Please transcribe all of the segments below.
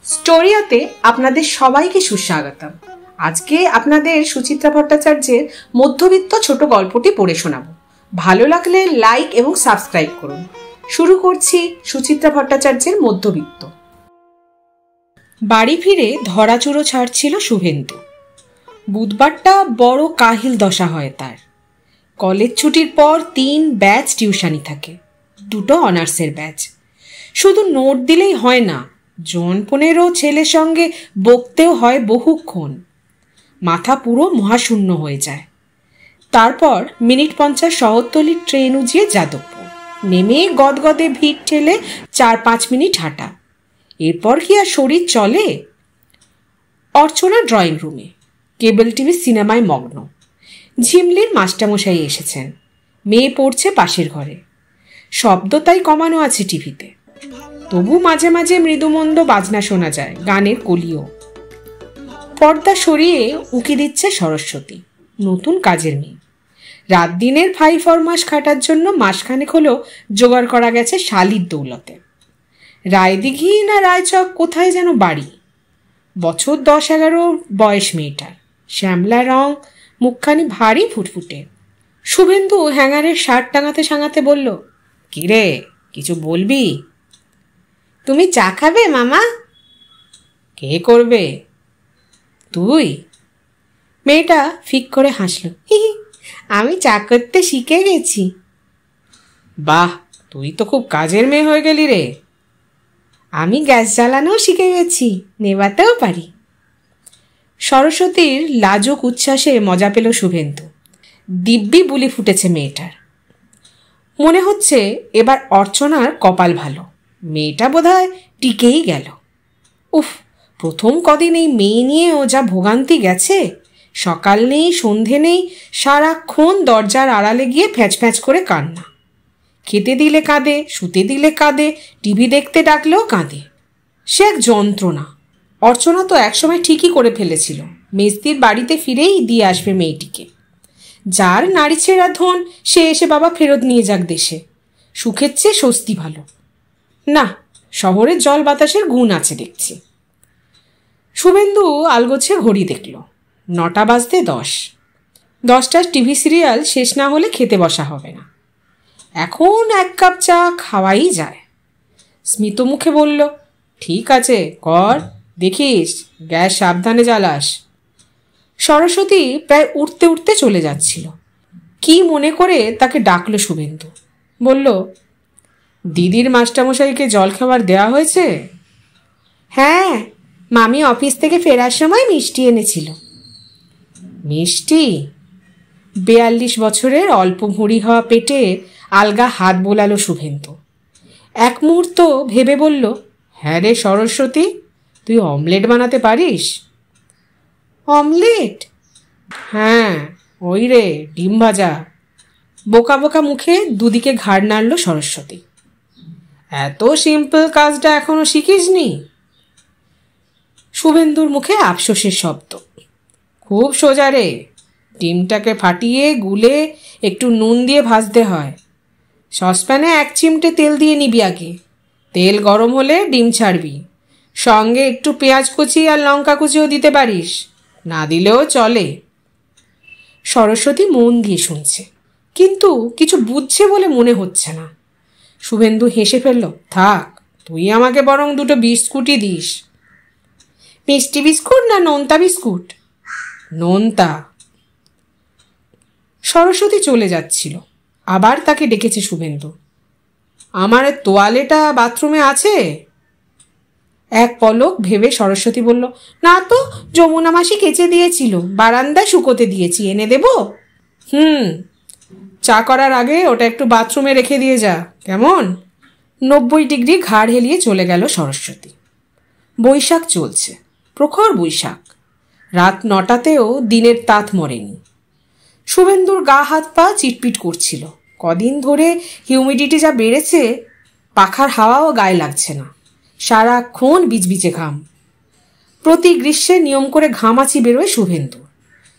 স্টোরিয়াতে আপনাদের সবাইকে সুস্বাগতম। আজকে আপনাদের সুচিত্রা ভট্টাচার্যের মধ্যবিত্ত ছোট গল্পটি পড়ে শোনাবো। ভালো লাগলে লাইক এবং সাবস্ক্রাইব করুন। শুরু করছি সুচিত্রা ভট্টাচার্যের মধ্যবিত্ত। বাড়ি ফিরে ধরাচুরো ছাড়ছিল শুভেন্দু। বুধবারটা বড় কাহিল দশা হয় তার। কলেজ ছুটির পর 3 ব্যাচ টিউশনি থাকে, 2টো অনার্সের ব্যাচ। শুধু নোট দিলেই হয় না, জন 15 ছেলের সঙ্গে বকতেও হয় বহুক্ষণ। মাথা পুরো মহাশূন্য হয়ে যায়। তারপর মিনিট 50 শহরতলির ট্রেন উজিয়ে যাদবপুর নেমে গদগদে ভিড় ঠেলে 4-5 মিনিট হাঁটা। এরপর কি আর শরীর চলে? অর্চনা ড্রয়িং রুমে কেবল টিভি সিনেমায় মগ্ন। ঝিমলির মাস্টারমশাই এসেছেন, মেয়ে পড়ছে পাশের ঘরে। শব্দ তাই কমানো আছে টিভিতে, তবু মাঝে মাঝে মৃদুমন্দ বাজনা শোনা যায়, গানের কলিও। পর্দা সরিয়ে উঁকি দিচ্ছে সরস্বতী, নতুন কাজের মেয়ে। রাত দিনের ফাই ফরমাস খাটার জন্য মাসখানেক হলেও জোগাড় করা গেছে শালির দৌলতে। রায়দিঘি না রায়চক কোথায় যেন বাড়ি। বছর 10-11 বয়স মেয়েটার, শ্যামলা রং, মুখখানি ভারী ফুটফুটে। শুভেন্দু হ্যাঙ্গারের শার্ট টাঙাতে সাঙাতে বলল, কিরে, কিছু বলবি? তুমি চা খাবে মামা? কে করবে? তুই? মেয়েটা ফিক করে হাসল, আমি চা করতে শিখে গেছি। বাহ, তুই তো খুব কাজের মেয়ে হয়ে গেলি রে। আমি গ্যাস জ্বালানোও শিখে গেছি, নেভাতেও পারি। সরস্বতীর লাজুক উচ্ছ্বাসে মজা পেল শুভেন্দু। দিব্যি বুলি ফুটেছে মেয়েটার। মনে হচ্ছে এবার অর্চনার কপাল ভালো, মেয়েটা বোধহয় টিকেই গেল। উফ, প্রথম কদিন এই মেয়ে নিয়েও যা ভোগান্তি গেছে। সকাল নেই, সন্ধে নেই, সারাক্ষণ দরজার আড়ালে গিয়ে ফ্যাঁচ ফ্যাঁচ করে কান্না। খেতে দিলে কাঁদে, শুতে দিলে কাঁদে, টিভি দেখতে ডাকলেও কাঁদে। সে এক যন্ত্রণা। অর্চনা তো একসময় ঠিকই করে ফেলেছিল, মেজদির বাড়িতে ফিরেই দিয়ে আসবে মেয়েটিকে। যার নারী ছেঁড়া ধন, সে এসে বাবা ফেরত নিয়ে যাক দেশে। সুখের চেয়ে স্বস্তি ভালো। না, শহরের জল বাতাসের গুণ আছে দেখছি। শুভেন্দু আলগোছে ঘড়ি দেখল, 9টা বাজতে 10। 10টার টিভি সিরিয়াল শেষ না হলে খেতে বসা হবে না। এখন 1 কাপ চা খাওয়াই যায়। স্মিত মুখে বলল, ঠিক আছে কর, দেখিস গ্যাস সাবধানে জ্বালাস। সরস্বতী প্রায় উঠতে উঠতে চলে যাচ্ছিল। কি মনে করে তাকে ডাকলো শুভেন্দু। বলল, দিদির মাস্টারমশাইকে জল খাবার দেওয়া হয়েছে? হ্যাঁ, মামি অফিস থেকে ফেরার সময় মিষ্টি এনেছিল। মিষ্টি? 42 বছরের অল্প ভুঁড়ি হওয়া পেটে আলগা হাত বোলালো শুভেন্দু। এক মুহূর্ত ভেবে বলল, হ্যাঁ রে সরস্বতী, তুই অমলেট বানাতে পারিস? অমলেট? হ্যাঁ, ওই রে, ডিম ভাজা। বোকা বোকা মুখে দুদিকে ঘাড় নাড়ল সরস্বতী। এত সিম্পল কাজটা এখনো শিখিসনি? শুভেন্দুর মুখে আফসোসের শব্দ। খুব সোজা রে, ডিমটাকে ফাটিয়ে গুলে একটু নুন দিয়ে ভাজতে হয়। সসপ্যানে 1 চিমটে তেল দিয়ে নিবি আগে। তেল গরম হলে ডিম ছাড়বি, সঙ্গে একটু পেঁয়াজ কুচি আর লঙ্কা কুচিও দিতে পারিস, না দিলেও চলে। সরস্বতী মন দিয়ে শুনছে, কিন্তু কিছু বুঝছে বলে মনে হচ্ছে না। শুভেন্দু হেসে ফেলল, থাক, তুই আমাকে বরং 2টো বিস্কুটই দিস। মিষ্টি বিস্কুট না নোনতা বিস্কুট? নোনতা। সরস্বতী চলে যাচ্ছিল, আবার তাকে ডেকেছে শুভেন্দু। আমার তোয়ালেটা বাথরুমে আছে? এক পলক ভেবে সরস্বতী বলল, না তো, যমুনা মাসি কেচে দিয়েছিল, বারান্দায় শুকোতে দিয়েছি, এনে দেব? চা করার আগে ওটা একটু বাথরুমে রেখে দিয়ে যা, কেমন? 90 ডিগ্রি ঘাড় হেলিয়ে চলে গেল সরস্বতী। বৈশাখ চলছে, প্রখর বৈশাখ। রাত 9টাতেও দিনের তাত মরেনি। শুভেন্দুর গা হাত পা চিটপিট করছিল। কদিন ধরে হিউমিডিটি যা বেড়েছে, পাখার হাওয়াও গায়ে লাগছে না। সারাক্ষণ বিজবিজে ঘাম। প্রতি গ্রীষ্মে নিয়ম করে ঘামাচি বেরোয় শুভেন্দু।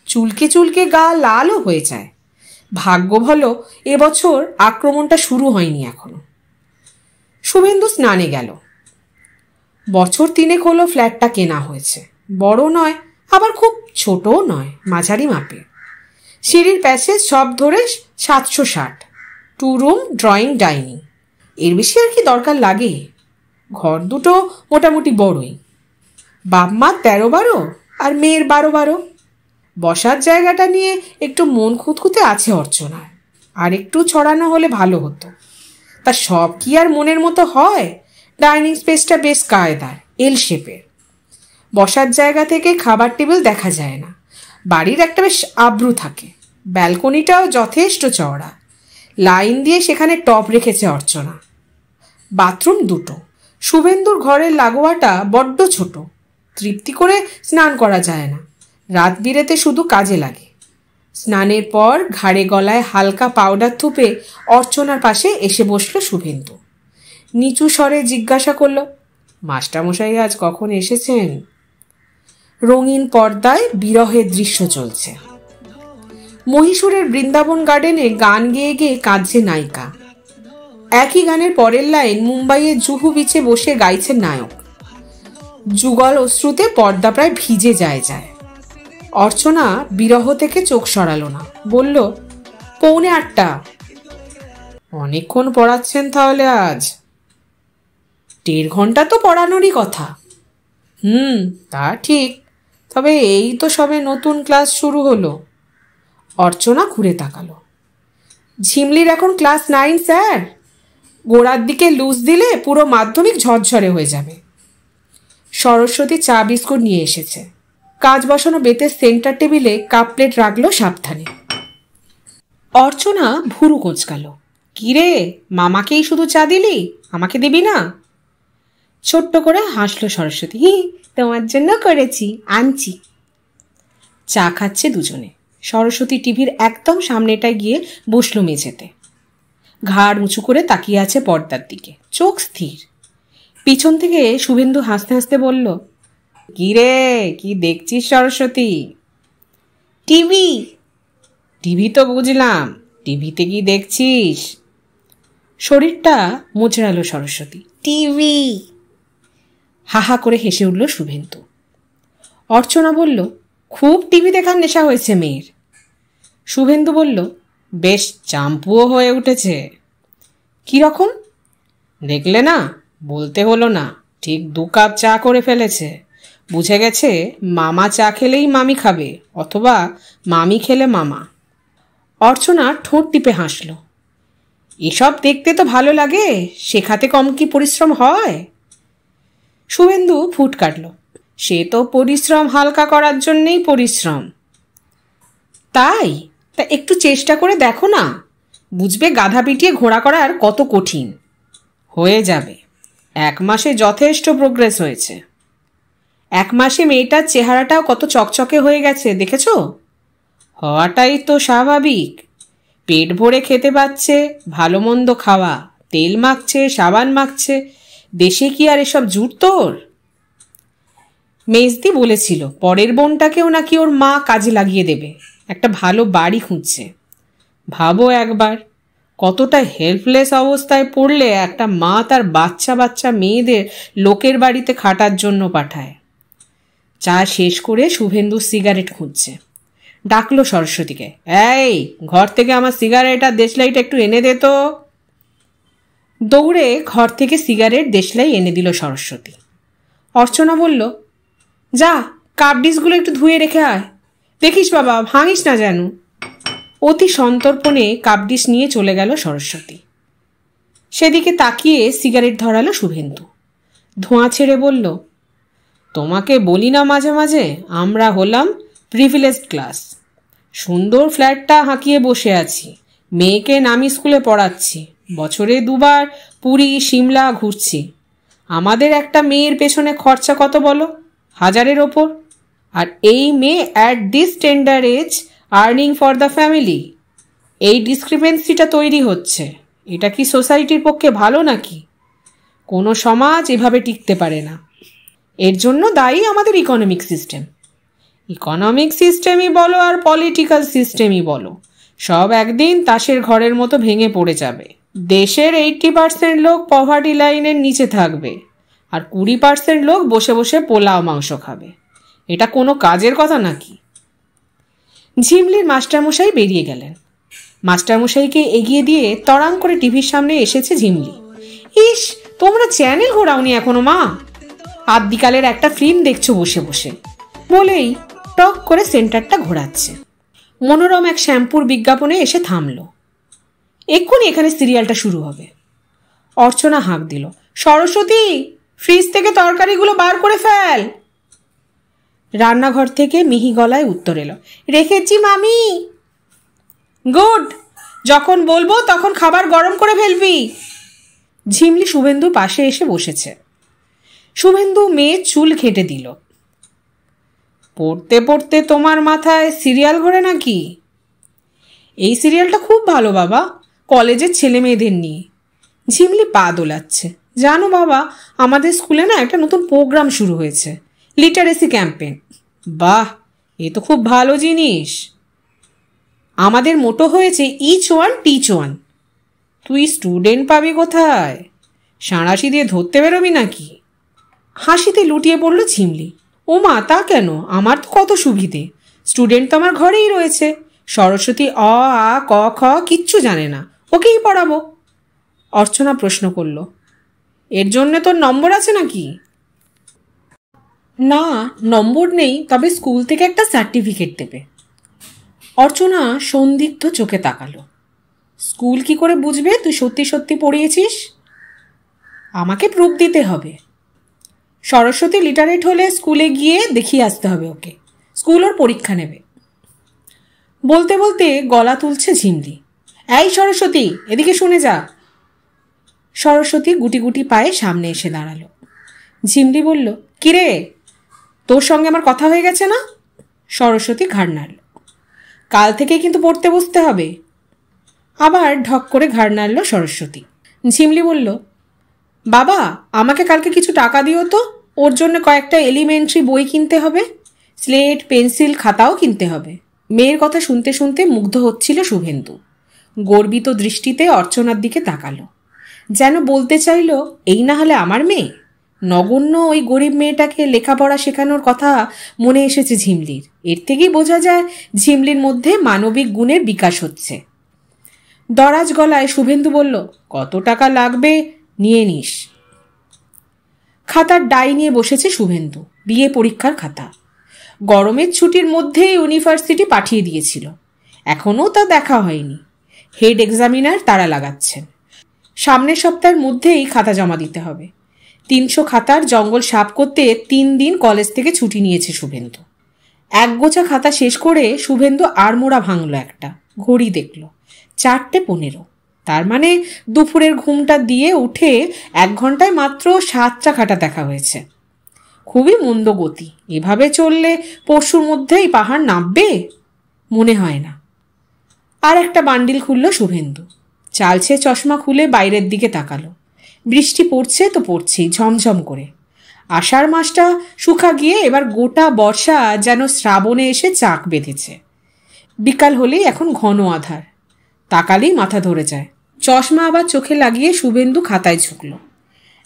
চুলকে চুলকে গা লালও হয়ে যায়। ভাগ্য ভালো এবছর আক্রমণটা শুরু হয়নি এখনো। শুভেন্দু স্নানে গেল। বছর 3 হলো ফ্ল্যাটটা কেনা হয়েছে। বড় নয়, আবার খুব ছোটও নয়, মাঝারি মাপে। সিঁড়ির প্যাসেজ সব ধরে 760, 2 রুম, ড্রয়িং, ডাইনিং। এর বেশি আর কি দরকার লাগে? ঘর দুটো মোটামুটি বড়ই। বাপ মা 13-12 আর মেয়ের 12-12। বসার জায়গাটা নিয়ে একটু মন খুঁতখুঁতে আছে অর্চনার। আর একটু ছড়ানো হলে ভালো হতো। তা সব কি আর মনের মতো হয়? ডাইনিং স্পেসটা বেশ কায়দার, এল শেপের। বসার জায়গা থেকে খাবার টেবিল দেখা যায় না। বাড়ির একটা বেশ আব্রু থাকে। ব্যালকনিটাও যথেষ্ট চওড়া। লাইন দিয়ে সেখানে টব রেখেছে অর্চনা। বাথরুম 2টো। শুভেন্দুর ঘরের লাগোয়াটা বড্ড ছোট। তৃপ্তি করে স্নান করা যায় না। রাত বিরেতে শুধু কাজে লাগে। স্নানের পর ঘাড়ে গলায় হালকা পাউডার থুপে অর্চনার পাশে এসে বসল শুভেন্দু। নিচু স্বরে জিজ্ঞাসা করল, মাস্টারমশাই আজ কখন এসেছেন? রঙিন পর্দায় বিরহের দৃশ্য চলছে। মহীশূরের বৃন্দাবন গার্ডেনে গান গেয়ে গেয়ে কাঁদছে নায়িকা। একই গানের পরের লাইন মুম্বাইয়ের জুহু বিচে বসে গাইছেন নায়ক। যুগল অশ্রুতে পর্দা প্রায় ভিজে যায়। অর্চনা বিরহ থেকে চোখ সরালো না, বলল, 7:45। অনেকক্ষণ পড়াচ্ছেন তাহলে আজ? 1.5 ঘন্টা তো পড়ানোরই কথা। তা ঠিক, তবে এই তো সবে নতুন ক্লাস শুরু হলো। অর্চনা ঘুরে তাকালো। ঝিমলির এখন ক্লাস 9 স্যার। গোড়ার দিকে লুজ দিলে পুরো মাধ্যমিক ঝরঝরে হয়ে যাবে। সরস্বতী চা বিস্কুট নিয়ে এসেছে। কাজ বসানো বেতের সেন্টার টেবিলে কাপ প্লেট রাখলো সাবধানে। অর্চনা ভুরু কোঁচকালো। কিরে, মামাকেই শুধু চা দিলি, আমাকে দিবি না? ছোট্ট করে হাসলো সরস্বতী। তোমার জন্য করেছি, আনছি। চা খাচ্ছে দুজনে। সরস্বতী টিভির একদম সামনেটায় গিয়ে বসলো মেঝেতে। ঘাড় উঁচু করে তাকিয়ে আছে পর্দার দিকে, চোখ স্থির। পিছন থেকে শুভেন্দু হাসতে হাসতে বলল, কি রে, কি দেখছিস সরস্বতী? টিভি। টিভি তো বুঝলাম, টিভিতে কি দেখছিস? শরীরটা মোচড়ালো সরস্বতী। টিভি। হাহা করে হেসে উঠল শুভেন্দু। অর্চনা বলল, খুব টিভি দেখার নেশা হয়েছে মেয়ের। শুভেন্দু বলল, বেশ চাম্পুও হয়ে উঠেছে। কিরকম? দেখলে না, বলতে হলো না, ঠিক 2 কাপ চা করে ফেলেছে। বুঝে গেছে মামা চা খেলেই মামি খাবে, অথবা মামি খেলে মামা। অর্চনা ঠোঁট টিপে হাসল। এসব দেখতে তো ভালো লাগে, শেখাতে কম কি পরিশ্রম হয়? শুভেন্দু ফুট কাটল। সে তো পরিশ্রম হালকা করার জন্যেই পরিশ্রম। তাই? তা একটু চেষ্টা করে দেখো না, বুঝবে গাধা পিটিয়ে ঘোড়া করার কত কঠিন। হয়ে যাবে, 1 মাসে যথেষ্ট প্রোগ্রেস হয়েছে। 1 মাসে মেয়েটার চেহারাটাও কত চকচকে হয়ে গেছে দেখেছ? হওয়াটাই তো স্বাভাবিক। পেট ভরে খেতে পাচ্ছে, ভালো মন্দ খাওয়া, তেল মাখছে, সাবান মাখছে। দেশে কি আর এসব জুট তোর? মেজদি বলেছিল পরের বোনটাকেও নাকি ওর মা কাজে লাগিয়ে দেবে, একটা ভালো বাড়ি খুঁজছে। ভাবো একবার, কতটা হেল্পলেস অবস্থায় পড়লে একটা মা তার বাচ্চা মেয়েদের লোকের বাড়িতে খাটার জন্য পাঠায়। চা শেষ করে শুভেন্দু সিগারেট খুঁজছে। ডাকলো সরস্বতীকে, এই ঘর থেকে আমার সিগারেট আর দেশলাইটা একটু এনে দে তো। দৌড়ে ঘর থেকে সিগারেট দেশলাই এনে দিল সরস্বতী। অর্চনা বলল, যা কাপ ডিশগুলো একটু ধুয়ে রেখে আয়, দেখিস বাবা ভাঙিস না যেন। অতি সন্তর্পণে কাপ ডিশ নিয়ে চলে গেল সরস্বতী। সেদিকে তাকিয়ে সিগারেট ধরালো শুভেন্দু। ধোঁয়া ছেড়ে বলল, তোমাকে বলি না মাঝে মাঝে আমরা হলাম প্রিভিলেজড ক্লাস। সুন্দর ফ্ল্যাটটা হাঁকিয়ে বসে আছি, মেয়েকে নামি স্কুলে পড়াচ্ছি, বছরে 2 বার পুরী সিমলা ঘুরছি। আমাদের একটা মেয়ের পেছনে খরচা কত বলো? 1000-এর ওপর। আর এই মেয়ে at this tender age earning for the family. এই ডিসক্রিপেন্সিটা তৈরি হচ্ছে। এটা কি সোসাইটির পক্ষে ভালো নাকি? কোনো সমাজ এভাবে টিকতে পারে না। এর জন্য দায়ী আমাদের ইকোনমিক সিস্টেম। ইকোনমিক সিস্টেমই বলো আর পলিটিক্যাল সিস্টেমই বলো, সব একদিন তাসের ঘরের মতো ভেঙে পড়ে যাবে। দেশের 80% লোক পভার্টি লাইনের নিচে থাকবে, আর 20% লোক বসে বসে পোলাও মাংস খাবে। এটা কোনো কাজের কথা নাকি? ঝিমলির মাস্টারমশাই বেরিয়ে গেলেন। মাস্টারমশাইকে এগিয়ে দিয়ে তড়াং করে টিভির সামনে এসেছে ঝিমলি। ইস, তোমরা চ্যানেল ঘোরাওনি এখনো মা? আদ্যিকালের একটা ফিল্ম দেখছো বসে বসে বলেই টক করে সেন্টারটা ঘোরাচ্ছে। মনোরম এক শ্যাম্পুর বিজ্ঞাপনে এসে থামল। এক্ষুনি এখানে সিরিয়ালটা শুরু হবে। অর্চনা হাঁক দিল, সরস্বতী, ফ্রিজ থেকে তরকারিগুলো বার করে ফেল। রান্নাঘর থেকে মিহি গলায় উত্তর এলো, রেখেছি মামি। গুড, যখন বলবো তখন খাবার গরম করে ফেলবি। ঝিমলি শুভেন্দুর পাশে এসে বসেছে। শুভেন্দু মেয়ের চুল ঘেঁটে দিল। পড়তে পড়তে তোমার মাথায় সিরিয়াল ঘোরে নাকি? এই সিরিয়ালটা খুব ভালো বাবা, কলেজের ছেলে মেয়েদের নিয়ে। ঝিমলি পা দোলাচ্ছে। জানো বাবা, আমাদের স্কুলে না একটা নতুন প্রোগ্রাম শুরু হয়েছে, লিটারেসি ক্যাম্পেইন। বাহ, এ তো খুব ভালো জিনিস। আমাদের মোটো হয়েছে ইচ ওয়ান টিচ ওয়ান। তুই স্টুডেন্ট পাবি কোথায়? সাঁড়াশি দিয়ে ধরতে বেরোবি নাকি? হাসিতে লুটিয়ে পড়ল ঝিমলি। ও মা, তা কেন? আমার তো কত সুবিধে, স্টুডেন্ট তো আমার ঘরেই রয়েছে। সরস্বতী অ আ ক খ কিচ্ছু জানে না, ওকেই পড়াবো। অর্চনা প্রশ্ন করল, এর জন্য তোর নম্বর আছে নাকি? না, নম্বর নেই, তবে স্কুল থেকে একটা সার্টিফিকেট দেবে। অর্চনা সন্দিগ্ধ চোখে তাকালো। স্কুল কি করে বুঝবে তুই সত্যি সত্যি পড়িয়েছিস? আমাকে প্রুফ দিতে হবে। সরস্বতী লিটারেট হলে স্কুলে গিয়ে দেখিয়ে আসতে হবে ওকে, স্কুল ওর পরীক্ষা নেবে। বলতে বলতে গলা তুলছে ঝিমলি, এই সরস্বতী, এদিকে শুনে যা। সরস্বতী গুটি গুটি পায়ে সামনে এসে দাঁড়ালো। ঝিমলি বলল, কিরে, তোর সঙ্গে আমার কথা হয়ে গেছে না? সরস্বতী ঘাড় নাড়ল। কাল থেকে কিন্তু পড়তে বসতে হবে। আবার ঢক করে ঘাড় নাড়ল সরস্বতী। ঝিমলি বলল, বাবা, আমাকে কালকে কিছু টাকা দিও তো, ওর জন্য কয়েকটা এলিমেন্টারি বই কিনতে হবে, স্লেট, পেন্সিল, খাতাও কিনতে হবে। মেয়ের কথা শুনতে শুনতে মুগ্ধ হচ্ছিল শুভেন্দু। গর্বিত দৃষ্টিতে অর্চনার দিকে তাকালো, যেন বলতে চাইল, এই না হলে আমার মেয়ে। নগণ্য ওই গরিব মেয়েটাকে লেখাপড়া শেখানোর কথা মনে এসেছে ঝিমলির। এর থেকেই বোঝা যায় ঝিমলির মধ্যে মানবিক গুণের বিকাশ হচ্ছে। দরাজ গলায় শুভেন্দু বলল, কত টাকা লাগবে নিয়ে নিস। খাতার ডাই নিয়ে বসেছে শুভেন্দু, বিএ পরীক্ষার খাতা। গরমের ছুটির মধ্যে ইউনিভার্সিটি পাঠিয়ে দিয়েছিল, এখনও তা দেখা হয়নি। হেড এক্সামিনার তারা লাগাচ্ছেন। সামনের সপ্তাহের মধ্যেই খাতা জমা দিতে হবে। 300 খাতার জঙ্গল সাফ করতে 3 দিন কলেজ থেকে ছুটি নিয়েছে শুভেন্দু। একগোছা খাতা শেষ করে শুভেন্দু আড়মোড়া ভাঙল একটা। ঘড়ি দেখল 4:15। তার মানে দুপুরের ঘুমটা দিয়ে উঠে 1 ঘন্টায় মাত্র 7টা খাতা দেখা হয়েছে। খুবই মন্দ গতি। এভাবে চললে পরশুর মধ্যেই পাহাড় নামবে মনে হয় না। আর একটা বান্ডিল খুলল শুভেন্দু। চালছে চশমা খুলে বাইরের দিকে তাকালো। বৃষ্টি পড়ছে তো পড়ছেই, ঝমঝম করে। আষাঢ় মাসটা শুকা গিয়ে এবার গোটা বর্ষা যেন শ্রাবণে এসে চাক বেঁধেছে। বিকাল হলেই এখন ঘন আধার, তাকালেই মাথা ধরে যায়। চশমা আবার চোখে লাগিয়ে শুভেন্দু খাতায় ঝুঁকল।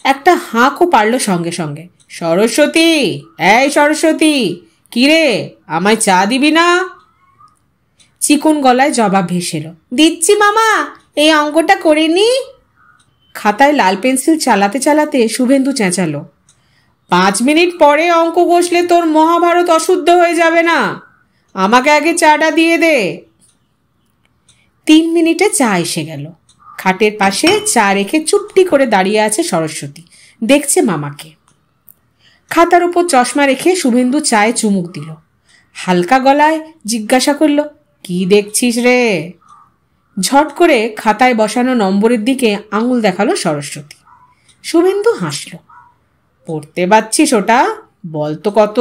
একটা হাঁকও পারল সঙ্গে সঙ্গে, সরস্বতী, এই সরস্বতী, কিরে, আমায় চা দিবি না? চিকন গলায় জবাব ভেসেল, দিচ্ছি মামা, এই অঙ্কটা করে নি। খাতায় লাল পেন্সিল চালাতে চালাতে শুভেন্দু চেঁচালো, 5 মিনিট পরে অঙ্ক কষলে তোর মহাভারত অশুদ্ধ হয়ে যাবে না, আমাকে আগে চাটা দিয়ে দে। 3 মিনিটে চা এসে গেল। খাটের পাশে চা রেখে চুপটি করে দাঁড়িয়ে আছে সরস্বতী, দেখছে মামাকে। খাতার উপর চশমা রেখে শুভেন্দু চায়ে চুমুক দিল। হালকা গলায় জিজ্ঞাসা করল, কি দেখছিস রে? ঝট করে খাতায় বসানো নম্বরের দিকে আঙুল দেখালো সরস্বতী। শুভেন্দু হাসল, পড়তে পারছিস ওটা? বলতো কত?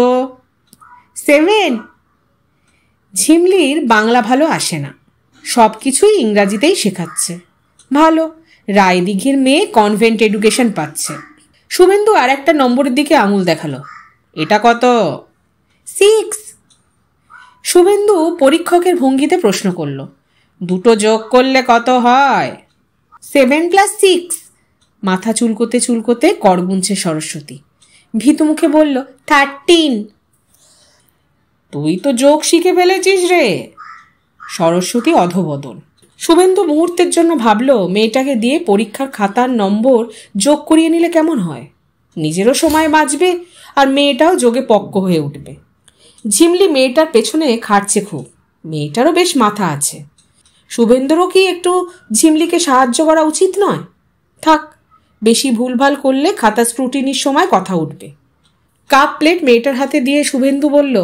7। ঝিমলির বাংলা ভালো আসে না, সব কিছুই ইংরাজিতেই শেখাচ্ছে। ভালো, রায়দিঘির মেয়ে কনভেন্ট এডুকেশন পাচ্ছে। শুভেন্দু আর একটা নম্বরের দিকে আঙুল দেখালো, এটা কত? 6। শুভেন্দু পরীক্ষকের ভঙ্গিতে প্রশ্ন করল, দুটো যোগ করলে কত হয়? 7 + 6। মাথা চুলকোতে চুলকোতে কর গুনছে সরস্বতী। ভীতু মুখে বলল, 13। তুই তো যোগ শিখে ফেলেছিস রে। সরস্বতী অধবদন। শুভেন্দু মুহূর্তের জন্য ভাবল মেয়েটাকে দিয়ে পরীক্ষার খাতার নম্বর যোগ করিয়ে নিলে কেমন হয়। নিজেরও সময় বাঁচবে আর মেয়েটাও যোগে পক্ক হয়ে উঠবে। ঝিমলি মেয়েটার পেছনে খাটছে খুব। মেয়েটারও বেশ মাথা আছে। শুভেন্দুরও কি একটু ঝিমলিকে সাহায্য করা উচিত নয়? থাক, বেশি ভুলভাল করলে খাতা স্ক্রুটিনির সময় কথা উঠবে। কাপ প্লেট মেয়েটার হাতে দিয়ে শুভেন্দু বলল,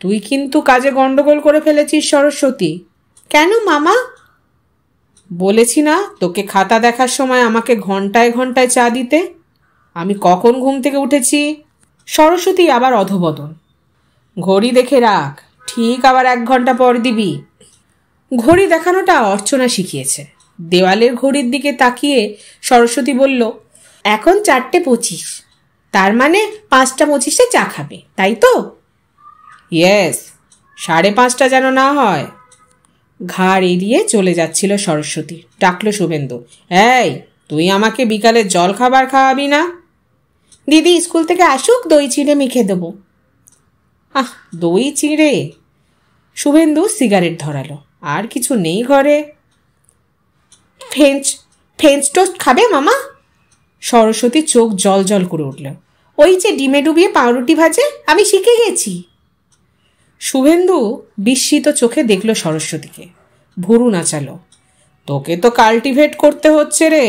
তুই কিন্তু কাজে গন্ডগোল করে ফেলেছিস সরস্বতী। কেন মামা? বলেছি না তোকে খাতা দেখার সময় আমাকে ঘন্টায় ঘন্টায় চা দিতে? আমি কখন ঘুম থেকে উঠেছি? সরস্বতী আবার অধবদন। ঘড়ি দেখে রাখ, ঠিক আবার 1 ঘন্টা পর দিবি। ঘড়ি দেখানোটা অর্চনা শিখিয়েছে। দেওয়ালের ঘড়ির দিকে তাকিয়ে সরস্বতী বলল, এখন 4:25, তার মানে 5:25 চা খাবে, তাই তো? ইয়েস, 5:30 যেন না হয়। ঘাড় এড়িয়ে চলে যাচ্ছিল সরস্বতী। ডাকলো শুভেন্দু, এই তুই আমাকে বিকালে জল খাবার খাওয়াবি না? দিদি স্কুল থেকে আসুক, দই চিড়ে মেখে দেবো। আহ, দই চিড়ে? শুভেন্দু সিগারেট ধরালো। আর কিছু নেই ঘরে? ফ্রেঞ্চ টোস্ট খাবে মামা? সরস্বতী চোখ জল জল করে উঠল। ওই যে ডিমে ডুবিয়ে পাউরুটি ভাজে, আমি শিখে গেছি। শুভেন্দু বিস্মিত চোখে দেখল সরস্বতীকে। ভুরু নাচালো। তোকে তো কাল্টিভেট করতে হচ্ছে রে,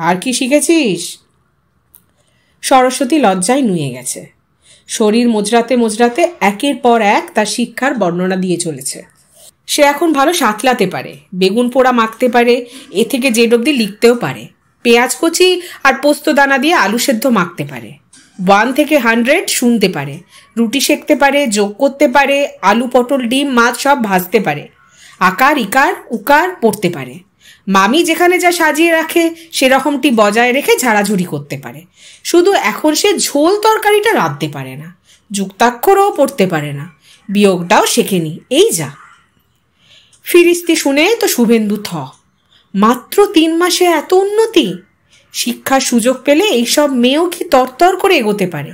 আর কি শিখেছিস? সরস্বতী লজ্জায় নুয়ে গেছে। শরীর মোজরাতে মোজরাতে একের পর এক তার শিক্ষার বর্ণনা দিয়ে চলেছে। সে এখন ভালো সাঁতলাতে পারে, বেগুন পোড়া মাখতে পারে, এ থেকে জেড অব্দি লিখতেও পারে, পেঁয়াজ কচি আর পোস্ত দানা দিয়ে আলু সেদ্ধ মাখতে পারে, 1 থেকে 100 শুনতে পারে, রুটি সেঁকতে পারে, যোগ করতে পারে, আলু পটল ডিম মাছ সব ভাজতে পারে, আকার ইকার উকার পড়তে পারে, মামি যেখানে যা সাজিয়ে রাখে সেরকমটি বজায় রেখে ঝাড়াঝুড়ি করতে পারে। শুধু এখন সে ঝোল তরকারিটা রাঁধতে পারে না, যুক্তাক্ষরও পড়তে পারে না, বিয়োগটাও শেখেনি। এই যা। ফিরিস্তি শুনে তো শুভেন্দু থ। মাত্র 3 মাসে এত উন্নতি! শিক্ষার সুযোগ পেলে এইসব মেয়েও কি তরতর করে এগোতে পারে?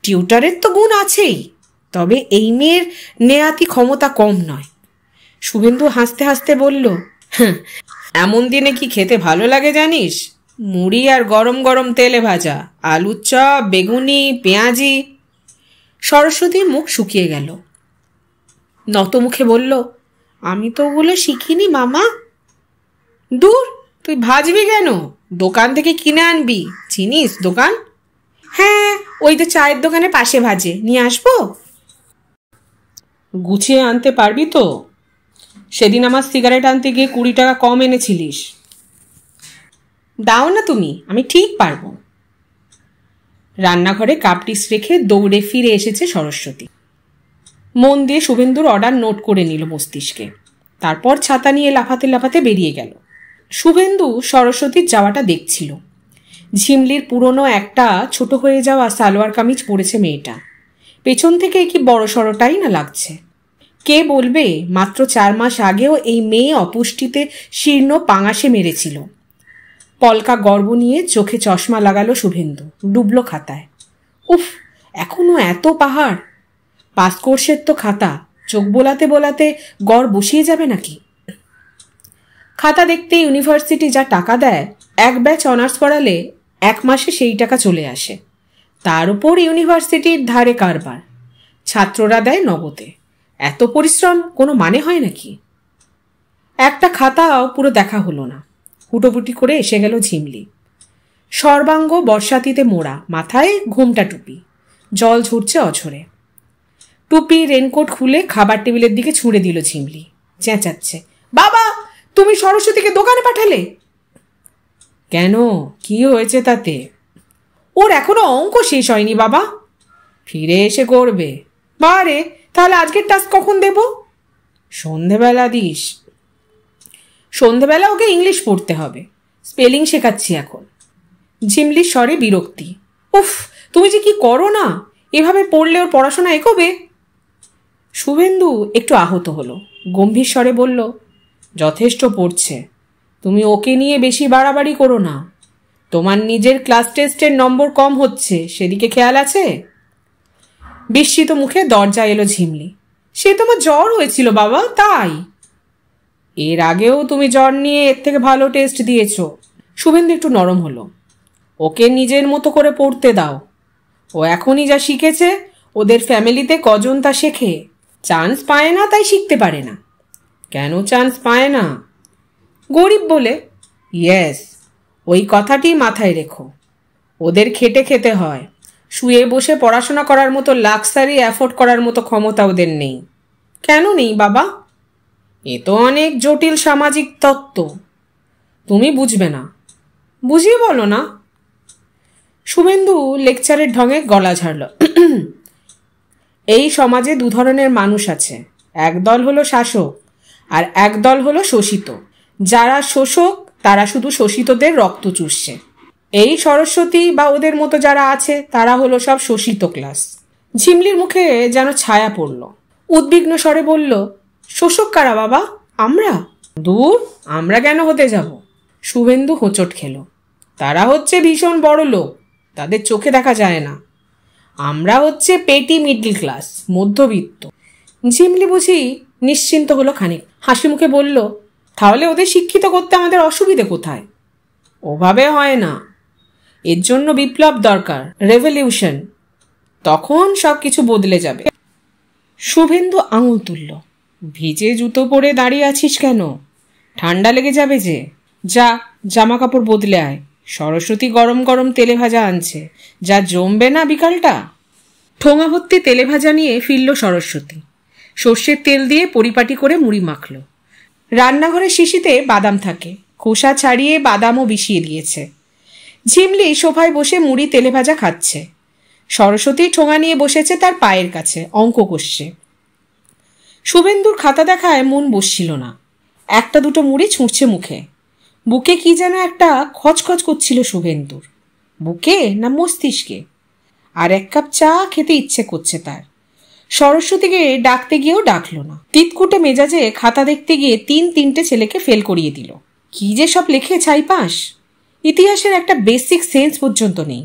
টিউটারের তো গুণ আছেই, তবে এই মেয়ের নেয়াতি ক্ষমতা কম নয়। শুভেন্দু হাসতে হাসতে বলল, এমন দিনে কি খেতে ভালো লাগে জানিস? মুড়ি আর গরম গরম তেলে ভাজা, আলুর চপ, বেগুনি, পেঁয়াজি। সরস্বতীর মুখ শুকিয়ে গেল। নত মুখে বলল, আমি তো ওগুলো শিখিনি মামা। দূর, তুই ভাজবি কেন? দোকান থেকে কিনে আনবি। চিনিস দোকান? হ্যাঁ, ওই তো চায়ের দোকানে পাশে ভাজে, নিয়ে আসবো। গুছিয়ে আনতে পারবি তো? সেদিন আমার সিগারেট আনতে গিয়ে 20 টাকা কম এনেছিলিস। দাও না তুমি, আমি ঠিক পারবো। রান্নাঘরে কাপটিস রেখে দৌড়ে ফিরে এসেছে সরস্বতী। মন দিয়ে শুভেন্দুর অর্ডার নোট করে নিল মস্তিষ্কে। তারপর ছাতা নিয়ে লাফাতে লাফাতে বেরিয়ে গেল। শুভেন্দু সরস্বতীর যাওয়াটা দেখছিল। ঝিমলির পুরনো একটা ছোট হয়ে যাওয়া সালোয়ার কামিজ পরেছে মেয়েটা। পেছন থেকে কি বড় সড়োটাই না লাগছে। কে বলবে মাত্র 4 মাস আগেও এই মেয়ে অপুষ্টিতে শীর্ণ পাঙাশে মেরেছিল। পলকা গর্ব নিয়ে চোখে চশমা লাগালো শুভেন্দু। ডুবলো খাতায়। উফ, এখনো এত পাহাড়! পাস কোর্সের তো খাতা, চোখ বোলাতে বোলাতে গড় বসিয়ে যাবে নাকি? খাতা দেখতে ইউনিভার্সিটি যা টাকা দেয়, 1 ব্যাচ অনার্স পড়ালে 1 মাসে সেই টাকা চলে আসে। তার উপর ইউনিভার্সিটির ধারে কারবার, ছাত্ররা দেয় নগদে। এত পরিশ্রম কোনো মানে হয় নাকি? একটা খাতাও পুরো দেখা হলো না। হুটোপুটি করে এসে গেল ঝিমলি। সর্বাঙ্গ বর্ষাতিতে মোড়া, মাথায় ঘোমটা টুপি, জল ঝরছে অঝরে। টুপি রেনকোট খুলে খাবার টেবিলের দিকে ছুঁড়ে দিল ঝিমলি। চেঁচাচ্ছে, বাবা তুমি সরস্বতীকে দোকানে পাঠালে কেন? কি হয়েছে তাতে? ওর এখনো অঙ্ক শেষ হয়নি বাবা। ফিরে এসে করবে। বারে, তাহলে আজকের টাস্ক কখন দেব? সন্ধেবেলা দিস। সন্ধেবেলা ওকে ইংলিশ পড়তে হবে, স্পেলিং শেখাচ্ছি এখন। ঝিমলির স্বরে বিরক্তি। উফ, তুমি যে কি করো না! এভাবে পড়লে ওর পড়াশোনা এগোবে? শুভেন্দু একটু আহত হলো। গম্ভীর স্বরে বলল, যথেষ্ট পড়ছে, তুমি ওকে নিয়ে বেশি বাড়াবাড়ি করো না। তোমার নিজের ক্লাস টেস্টের নম্বর কম হচ্ছে, সেদিকে খেয়াল আছে? বিস্মিত মুখে দরজা এলো ঝিমলি। সে তোমার জ্বর হয়েছিল বাবা, তাই? এর আগেও তুমি জ্বর নিয়ে এর থেকে ভালো টেস্ট দিয়েছ। শুভেন্দু একটু নরম হলো। ওকে নিজের মতো করে পড়তে দাও। ও এখনই যা শিখেছে, ওদের ফ্যামিলিতে কজন তা শেখে। চান্স পায় না তাই শিখতে পারে না। কেন চান্স পায় না? গরিব বলে। ইয়েস, ওই কথাটি মাথায় রেখো। ওদের খেটে খেতে হয়। শুয়ে বসে পড়াশোনা করার মতো লাক্সারি অ্যাফোর্ড করার মতো ক্ষমতা ওদের নেই। কেন নেই বাবা? এ তো অনেক জটিল সামাজিক তত্ত্ব, তুমি বুঝবে না। বুঝিয়ে বলো না। শুভেন্দু লেকচারের ঢঙে গলা ঝাড়ল। এই সমাজে দু ধরনের মানুষ আছে, একদল হলো শাসক আর একদল হলো শোষিত। যারা শোষক তারা শুধু শোষিতদের রক্ত চুষছে। এই সরস্বতী বা ওদের মতো যারা আছে তারা হলো সব শোষিত ক্লাস। ঝিমলির মুখে যেন ছায়া পড়ল। উদ্বিগ্ন স্বরে বলল, শোষক কারা বাবা? আমরা? দূর, আমরা কেন হতে যাব? শুভেন্দু হোঁচট খেল। তারা হচ্ছে ভীষণ বড় লোক, তাদের চোখে দেখা যায় না। আমরা হচ্ছে পেটি মিডল ক্লাস, মধ্যবিত্ত। ঝিমলি বুঝি নিশ্চিন্ত হলো খানিক, হাসি মুখে বলল, তাহলে ওদের শিক্ষিত করতে আমাদের অসুবিধে কোথায়? ওভাবে হয় না, এর জন্য বিপ্লব দরকার, রেভলিউশন। তখন সব কিছু বদলে যাবে। শুভেন্দু আঙুল তুলল। ভিজে জুতো পরে দাঁড়িয়ে আছিস কেন? ঠান্ডা লেগে যাবে যে। যা, জামা কাপড় বদলে আয়। সরস্বতী গরম গরম তেলে ভাজা আনছে, যা জমবে না বিকালটা। ঠোঙা ভর্তি তেলে ভাজা নিয়ে ফিরল সরস্বতী। সর্ষের তেল দিয়ে পরিপাটি করে মুড়ি মাখল। রান্নাঘরের শিশিতে বাদাম থাকে, খোসা ছাড়িয়ে বাদামও বিছিয়ে দিয়েছে। ঝিমলি সোফায় বসে মুড়ি তেলে ভাজা খাচ্ছে। সরস্বতী ঠোঙা নিয়ে বসেছে তার পায়ের কাছে, অঙ্ক কষছে। শুভেন্দুর খাতা দেখায় মন বসছিল না। একটা দুটো মুড়ি ছুঁড়ছে মুখে। বুকে কি যেন একটা খচখচ করছিল শুভেন্দুর। বুকে না মস্তিষ্কে? আর এক কাপ চা খেতে ইচ্ছে করছে তার। সরস্বতীকে ডাকতে গিয়েও ডাকলো না। তিতকুটে মেজাজে খাতা দেখতে গিয়ে তিনটে ছেলেকে ফেল করিয়ে দিল। কি যে সব লেখে ছাইপাস! ইতিহাসের একটা বেসিক সেন্স পর্যন্ত নেই।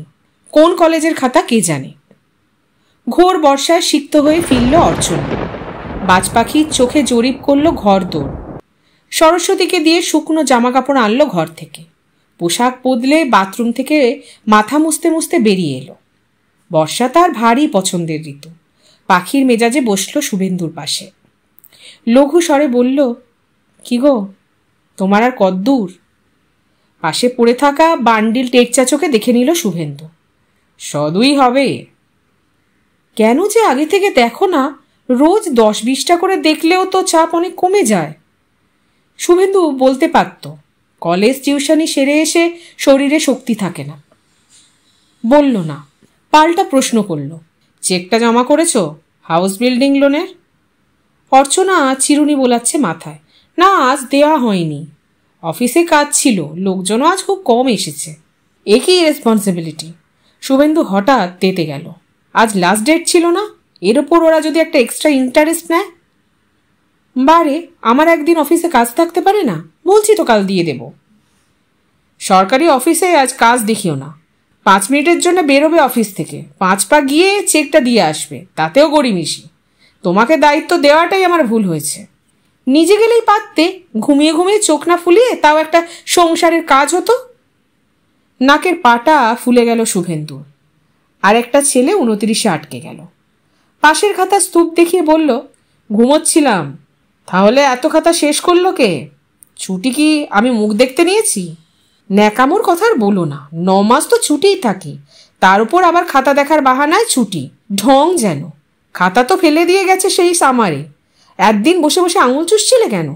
কোন কলেজের খাতা কে জানে। ঘোর বর্ষায় সিক্ত হয়ে ফিরল অর্চনা। বাজ পাখির চোখে জরিপ করল ঘর দৌড়। সরস্বতীকে দিয়ে শুকনো জামা কাপড় আনলো ঘর থেকে। পোশাক বদলে বাথরুম থেকে মাথা মুছতে মুছতে বেরিয়ে এলো। বর্ষা তার ভারী পছন্দের ঋতু। পাখির মেজাজে বসলো শুভেন্দুর পাশে। লঘু স্বরে বলল, কি গো, তোমার আর কদ্দূর? পাশে পড়ে থাকা বান্ডিল টেকচা চোখে দেখে নিল শুভেন্দু। সদুই হবে। কেন যে আগে থেকে দেখো না? রোজ 10-20টা করে দেখলেও তো চাপ অনেক কমে যায়। শুভেন্দু বলতে পারত, কলেজ টিউশনি সেরে এসে শরীরে শক্তি থাকে না। বলল না, পাল্টা প্রশ্ন করল, চেকটা জমা করেছো হাউস বিল্ডিং লোনের? অর্চনা চিরুনি বোলাচ্ছে মাথায়। না, আজ দেওয়া হয়নি। অফিসে কাজ ছিল, লোকজনও আজ খুব কম এসেছে। এ কি রেসপন্সিবিলিটি! শুভেন্দু হঠাৎ তেতে গেল। আজ লাস্ট ডেট ছিল না? এর ওপর ওরা যদি একটা এক্সট্রা ইন্টারেস্ট নেয়। বারে, আমার একদিন অফিসে কাজ থাকতে পারে না? বলছি তো কাল দিয়ে দেব। সরকারি অফিসে আজ কাজ দেখিও না। 5 মিনিটের জন্য বেরোবে অফিস থেকে, 5 পা গিয়ে চেকটা দিয়ে আসবে, তাতেও গড়িমিশি। তোমাকে দায়িত্ব দেওয়াটাই আমার ভুল হয়েছে। নিজে গেলেই পারতে, ঘুমিয়ে ঘুমিয়ে চোখ না ফুলিয়ে, তাও একটা সংসারের কাজ হতো। নাকের পাটা ফুলে গেল শুভেন্দুর। আর একটা ছেলে 29-এ আটকে গেল। পাশের খাতা স্তূপ দেখিয়ে বলল, ঘুমোচ্ছিলাম। তাহলে এত খাতা শেষ করলো কে? ছুটি কি আমি মুখ দেখতে নিয়েছি? ন্যাকামোর কথা আর বলো না। 9 মাস তো ছুটিই থাকি, তার উপর আবার খাতা দেখার বাহানায় ছুটি। ঢং যেন। খাতা তো ফেলে দিয়ে গেছে সেই সামারে, একদিন বসে বসে আঙুল চুষছিলে কেন?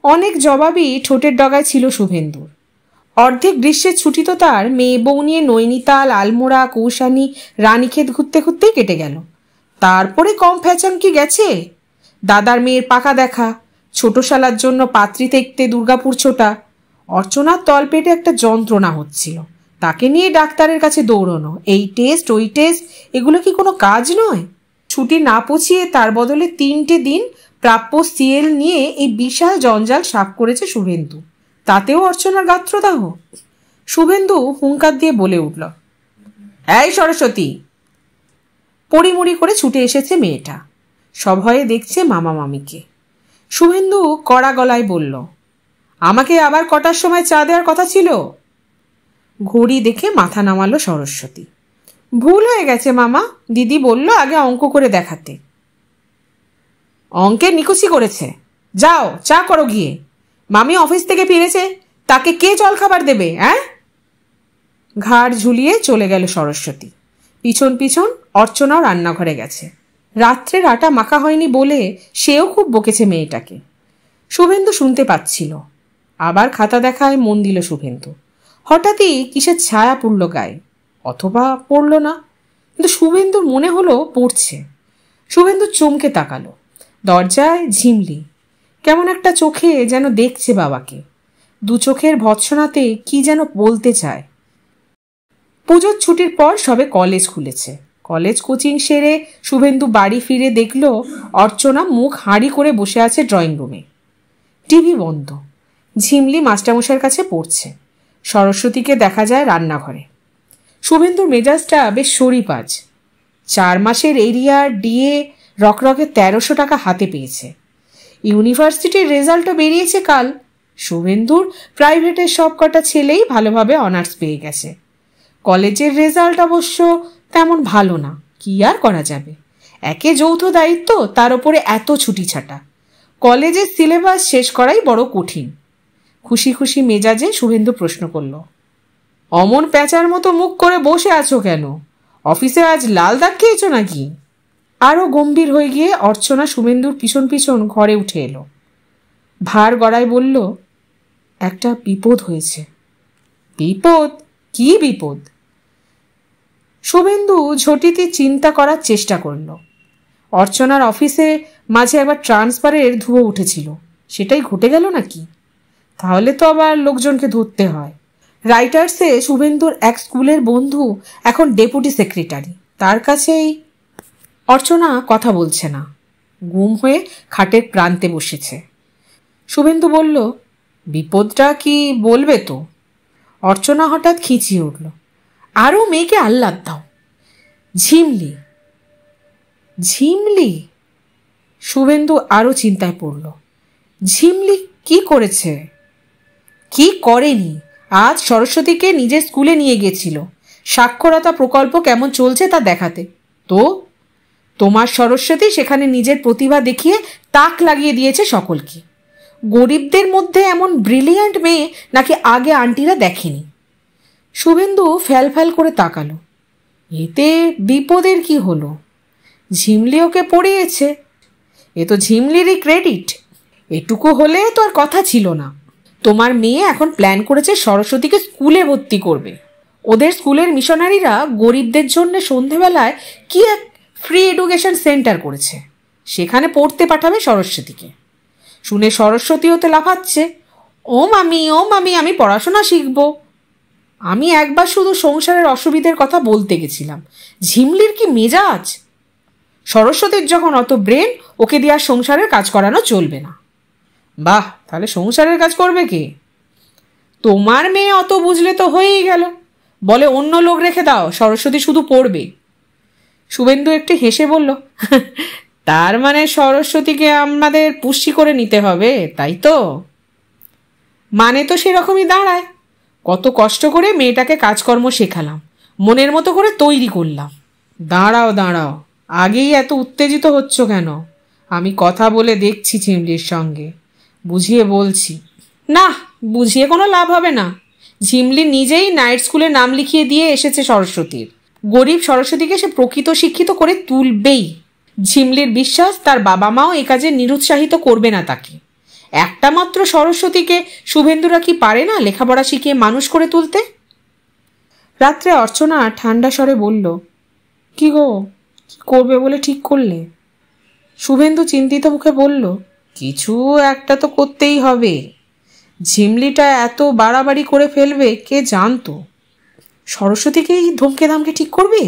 অনেক জবাবই ঠোঁটের ডগায় ছিল শুভেন্দুর। অর্ধেক গ্রীষ্মের ছুটি তো তার মেয়ে বউ নিয়ে নৈনিতাল, আলমোড়া, কৌশানি, রানীক্ষেত ঘুরতে ঘুরতেই কেটে গেল। তারপরে কম ফ্যাচান কি গেছে? দাদার মেয়ের পাকা দেখা, ছোট শালার জন্য পাত্রী দেখতে দুর্গাপুর ছোটা। অর্চনার তলপেটে একটা যন্ত্রণা হচ্ছিল, তাকে নিয়ে ডাক্তারের কাছে দৌড়নো, এই টেস্ট ওই টেস্ট, এগুলো কি কোনো কাজ নয়? ছুটি না পচিয়ে তার বদলে 3টে দিন প্রাপ্য সিএল নিয়ে এই বিশাল জঞ্জাল সাফ করেছে শুভেন্দু। তাতেও অর্চনার গাত্রদাহ। শুভেন্দু হুঙ্কার দিয়ে বলে উঠল, এই সরস্বতী। পড়িমড়ি করে ছুটে এসেছে মেয়েটা, সভয়ে দেখছে মামা মামিকে। শুভেন্দু কড়া গলায় বলল, আমাকে আবার কটার সময় চা দেওয়ার কথা ছিল? ঘড়ি দেখে মাথা নামালো সরস্বতী। ভুল হয়ে গেছে মামা, দিদি বলল আগে অঙ্ক করে দেখাতে। অঙ্কের নিকুচি করেছে, যাও চা করো গিয়ে। মামি অফিস থেকে ফিরেছে, তাকে কে জলখাবার দেবে? ঘাড় ঝুলিয়ে চলে গেল সরস্বতী। পিছন পিছন অর্চনাও রান্নাঘরে গেছে। রাত্রের আটা মাখা হয়নি বলে সেও খুব বকেছে মেয়েটাকে। শুভেন্দু শুনতে পাচ্ছিল। আবার খাতা দেখায় মন দিল শুভেন্দু। হঠাৎই কিসের ছায়া পড়ল গায়ে, অথবা পড়ল না, কিন্তু শুভেন্দুর মনে হলো পড়ছে। শুভেন্দু চমকে তাকালো। দরজায় ঝিমলি, কেমন একটা চোখে যেন দেখছে বাবাকে। দু চোখের ভৎসনাতে কি যেন বলতে চায়। পুজোর ছুটির পর সবে কলেজ খুলেছে। কলেজ কোচিং সেরে শুভেন্দু বাড়ি ফিরে দেখল অর্চনা মুখ হাঁড়ি করে বসে আছে ড্রয়িং রুমে। টিভি বন্ধ। ঝিমলি মাস্টারমশাইয়ের কাছে পড়ছে। সরস্বতীকে দেখা যায় রান্নাঘরে। শুভেন্দুর মেজাজটা বেশ শরীফ আজ। 4 মাসের এরিয়ার ডিএ রকরকে 1300 টাকা হাতে পেয়েছে। ইউনিভার্সিটির রেজাল্টও বেরিয়েছে কাল। শুভেন্দুর প্রাইভেটের সব কটা ছেলেই ভালোভাবে অনার্স পেয়ে গেছে। কলেজের রেজাল্ট অবশ্য তেমন ভালো না, কি আর করা যাবে। একে যৌথ দায়িত্ব, তার উপরে এত ছুটি ছাটা। কলেজের সিলেবাস শেষ করাই বড় কঠিন। খুশি খুশি মেজাজে শুভেন্দু প্রশ্ন করল, অমন প্যাঁচার মতো মুখ করে বসে আছো কেন? অফিসে আজ লাল দাগ খেয়েছো নাকি? আরও গম্ভীর হয়ে গিয়ে অর্চনা শুভেন্দুর পিছন পিছন ঘরে উঠে এলো। ভার গড়ায় বলল, একটা বিপদ হয়েছে। বিপদ? কি বিপদ? শুভেন্দু ঝটিতে চিন্তা করার চেষ্টা করল। অর্চনার অফিসে মাঝে একবার ট্রান্সফারের ধুয়ো উঠেছিল, সেটাই ঘটে গেল নাকি? তাহলে তো আবার লোকজনকে ধরতে হয়। রাইটার্সে শুভেন্দুর এক স্কুলের বন্ধু এখন ডেপুটি সেক্রেটারি, তার কাছেই। অর্চনা কথা বলছে না, গুম হয়ে খাটের প্রান্তে বসেছে। শুভেন্দু বলল, বিপদটা কি বলবে তো? অর্চনা হঠাৎ খিঁচিয়ে উঠল, আরও মেয়েকে আহ্লাদ দাও। ঝিমলি। ঝিমলি? শুভেন্দু আরও চিন্তায় পড়ল। ঝিমলি কি করেছে? কি করেনি? আজ সরস্বতীকে নিজের স্কুলে নিয়ে গেছিল সাক্ষরতা প্রকল্প কেমন চলছে তা দেখাতে। তো তোমার সরস্বতী সেখানে নিজের প্রতিভা দেখিয়ে তাক লাগিয়ে দিয়েছে সকলকে। গরিবদের মধ্যে এমন ব্রিলিয়ান্ট মেয়ে নাকি আগে আন্টিরা দেখেনি। শুভেন্দু ফ্যাল ফ্যাল করে তাকালো। এতে বিপদের কি হলো? ঝিমলি ওকে পড়িয়েছে, এ তো ঝিমলিরই ক্রেডিট। এটুকু হলে তো আর কথা ছিল না। তোমার মেয়ে এখন প্ল্যান করেছে সরস্বতীকে স্কুলে ভর্তি করবে। ওদের স্কুলের মিশনারিরা গরিবদের জন্য সন্ধেবেলায় কি এক ফ্রি এডুকেশন সেন্টার করেছে, সেখানে পড়তে পাঠাবে সরস্বতীকে। শুনে সরস্বতী হতে লাফাচ্ছে, ও মামি ও মামি, আমি পড়াশোনা শিখব। আমি একবার শুধু সংসারের অসুবিধের কথা বলতে গেছিলাম, ঝিমলির কি মেজাজ! সরস্বতীর যখন অত ব্রেন, ওকে দিয়ে আর সংসারের কাজ করানো চলবে না। বাহ, তাহলে সংসারের কাজ করবে কে? তোমার মেয়ে অত বুঝলে তো হয়েই গেল, বলে অন্য লোক রেখে দাও, সরস্বতী শুধু পড়বে। শুভেন্দু একটু হেসে বলল, তার মানে সরস্বতীকে আমাদের পুষ্টি করে নিতে হবে, তাই তো? মানে তো সেরকমই দাঁড়ায়। কত কষ্ট করে মেয়েটাকে কাজকর্ম শেখালাম, মনের মতো করে তৈরি করলাম। দাঁড়াও দাঁড়াও, আগেই এত উত্তেজিত হচ্ছ কেন? আমি কথা বলে দেখছি ঝিমলির সঙ্গে, বুঝিয়ে বলছি। না, বুঝিয়ে কোনো লাভ হবে না। ঝিমলি নিজেই নাইট স্কুলে নাম লিখিয়ে দিয়ে এসেছে সরস্বতীর। গরিব সরস্বতীকে সে প্রকৃত শিক্ষিত করে তুলবেই। ঝিমলির বিশ্বাস তার বাবা মাও এ কাজে নিরুৎসাহিত করবে না তাকে। একটা মাত্র সরস্বতীকে শুভেন্দুরা কি পারে না লেখাপড়া শিখিয়ে মানুষ করে তুলতে? রাত্রে অর্চনা ঠান্ডা স্বরে বলল, কি গো, কি করবে বলে ঠিক করলে? শুভেন্দু চিন্তিত মুখে বলল, কিছু একটা তো করতেই হবে। ঝিমলিটা এত বাড়াবাড়ি করে ফেলবে কে জানতো? সরস্বতীকেই ধমকে ধামকে ঠিক করবে?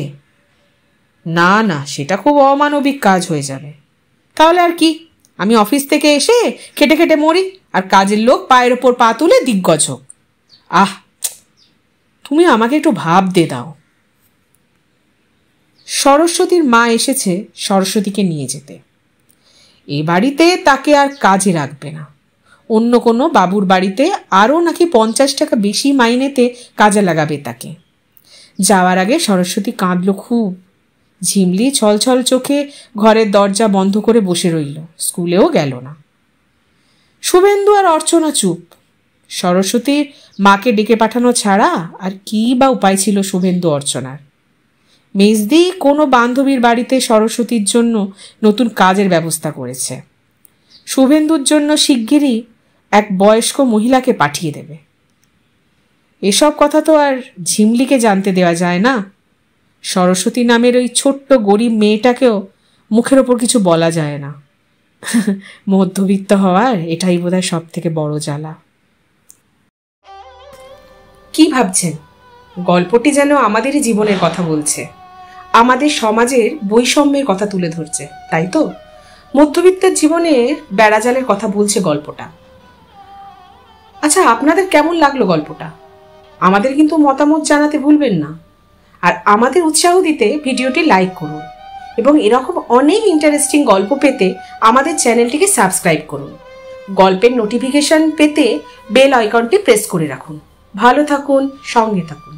না না, সেটা খুব অমানবিক কাজ হয়ে যাবে। তাহলে আর কি, আমি অফিস থেকে এসে খেটে খেটে মরি, আর কাজের লোক পায়ের ওপর পা তুলে দিগ্গজ হোক। আহ, তুমি আমাকে একটু ভাবতে দাও। সরস্বতীর মা এসেছে সরস্বতীকে নিয়ে যেতে। এ বাড়িতে তাকে আর কাজে রাখবে না, অন্য কোনো বাবুর বাড়িতে আরও নাকি 50 টাকা বেশি মাইনেতে কাজে লাগাবে তাকে। যাওয়ার আগে সরস্বতী কাঁদল খুব। ঝিমলি ছলছল চোখে ঘরের দরজা বন্ধ করে বসে রইল, স্কুলেও গেল না। শুভেন্দু আর অর্চনা চুপ। সরস্বতীর মাকে ডেকে পাঠানো ছাড়া আর কি বা উপায় ছিল শুভেন্দু অর্চনার? মেজদি কোনো বান্ধবীর বাড়িতে সরস্বতীর জন্য নতুন কাজের ব্যবস্থা করেছে। শুভেন্দুর জন্য শিগগিরই এক বয়স্ক মহিলাকে পাঠিয়ে দেবে। এসব কথা তো আর ঝিমলিকে জানতে দেওয়া যায় না। সরস্বতী নামের ওই ছোট্ট গরিব মেয়েটাকেও মুখের ওপর কিছু বলা যায় না। মধ্যবিত্ত হওয়ার এটাই বোধহয় সব থেকে বড় জ্বালা। কি ভাবছেন? গল্পটি যেন আমাদেরই জীবনের কথা বলছে, আমাদের সমাজের বৈষম্যের কথা তুলে ধরছে, তাই তো? মধ্যবিত্তের জীবনের বেড়াজালের কথা বলছে গল্পটা। আচ্ছা, আপনাদের কেমন লাগলো গল্পটা? আমাদের কিন্তু মতামত জানাতে ভুলবেন না। আর আমাদের উৎসাহ দিতে ভিডিওটি লাইক করুন এবং এরকম অনেক ইন্টারেস্টিং গল্প পেতে আমাদের চ্যানেলটিকে সাবস্ক্রাইব করুন। গল্পের নোটিফিকেশন পেতে বেল আইকনটি প্রেস করে রাখুন। ভালো থাকুন, সঙ্গে থাকুন।